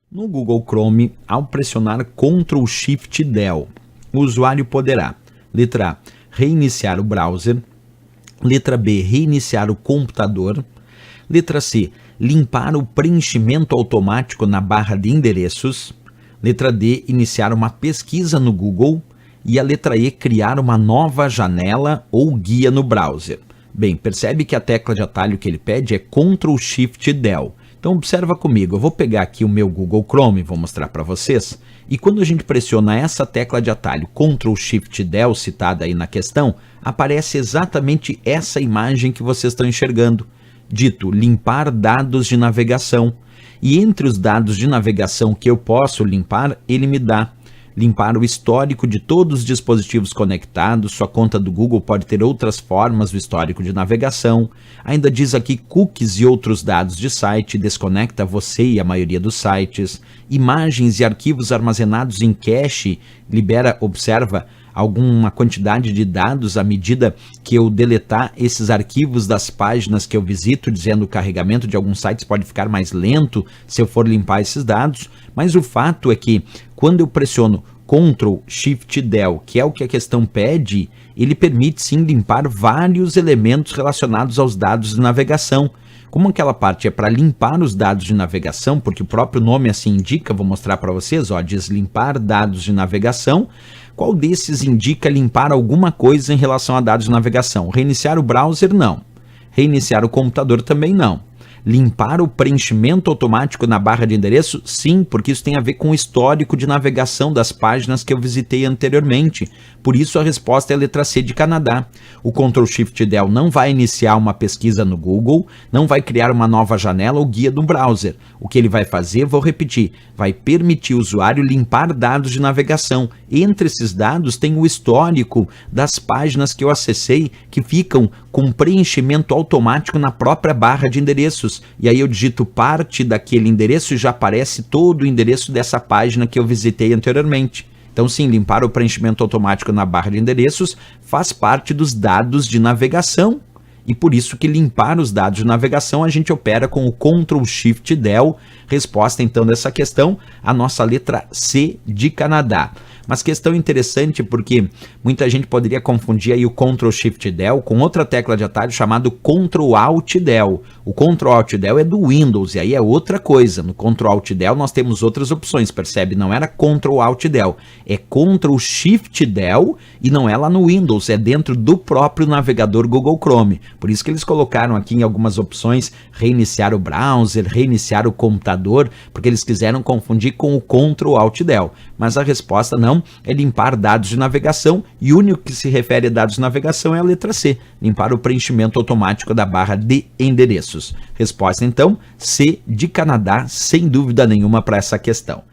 No Google Chrome, ao pressionar Ctrl Shift Del, o usuário poderá, letra A, reiniciar o browser, letra B, reiniciar o computador, letra C, limpar o preenchimento automático na barra de endereços, letra D, iniciar uma pesquisa no Google e a letra E, criar uma nova janela ou guia no browser. Bem, percebe que a tecla de atalho que ele pede é Ctrl Shift Del. Então observa comigo, eu vou pegar aqui o meu Google Chrome, vou mostrar para vocês, e quando a gente pressiona essa tecla de atalho Ctrl Shift Del, citada aí na questão, aparece exatamente essa imagem que vocês estão enxergando, dito limpar dados de navegação. E entre os dados de navegação que eu posso limpar, ele me dá limpar o histórico de todos os dispositivos conectados. Sua conta do Google pode ter outras formas do histórico de navegação. Ainda diz aqui cookies e outros dados de site, desconecta você e a maioria dos sites. Imagens e arquivos armazenados em cache, libera, observa, alguma quantidade de dados à medida que eu deletar esses arquivos das páginas que eu visito, dizendo o carregamento de alguns sites pode ficar mais lento se eu for limpar esses dados. Mas o fato é que quando eu pressiono Ctrl Shift Del, que é o que a questão pede, ele permite sim limpar vários elementos relacionados aos dados de navegação. Como aquela parte é para limpar os dados de navegação, porque o próprio nome assim indica, vou mostrar para vocês, ó, diz limpar dados de navegação. Qual desses indica limpar alguma coisa em relação a dados de navegação? Reiniciar o browser, não. Reiniciar o computador, também não. Limpar o preenchimento automático na barra de endereço? Sim, porque isso tem a ver com o histórico de navegação das páginas que eu visitei anteriormente. Por isso a resposta é a letra C de Canadá. O Ctrl Shift Del não vai iniciar uma pesquisa no Google, não vai criar uma nova janela ou guia no browser. O que ele vai fazer, vou repetir, vai permitir o usuário limpar dados de navegação. Entre esses dados tem o histórico das páginas que eu acessei, que ficam com preenchimento automático na própria barra de endereços. E aí eu digito parte daquele endereço e já aparece todo o endereço dessa página que eu visitei anteriormente. Então sim, limpar o preenchimento automático na barra de endereços faz parte dos dados de navegação. E por isso que limpar os dados de navegação a gente opera com o Ctrl Shift Del. Resposta então dessa questão, a nossa letra C de Canadá. Mas questão interessante porque muita gente poderia confundir aí o Ctrl Shift Del com outra tecla de atalho chamado Ctrl Alt Del. O Ctrl Alt Del é do Windows e aí é outra coisa. No Ctrl Alt Del nós temos outras opções, percebe? Não era Ctrl Alt Del, é Ctrl Shift Del e não é lá no Windows, é dentro do próprio navegador Google Chrome. Por isso que eles colocaram aqui em algumas opções reiniciar o browser, reiniciar o computador, porque eles quiseram confundir com o Ctrl Alt Del. Mas a resposta não, é limpar dados de navegação e o único que se refere a dados de navegação é a letra C, limpar o preenchimento automático da barra de endereços. Resposta então, C de Canadá, sem dúvida nenhuma para essa questão.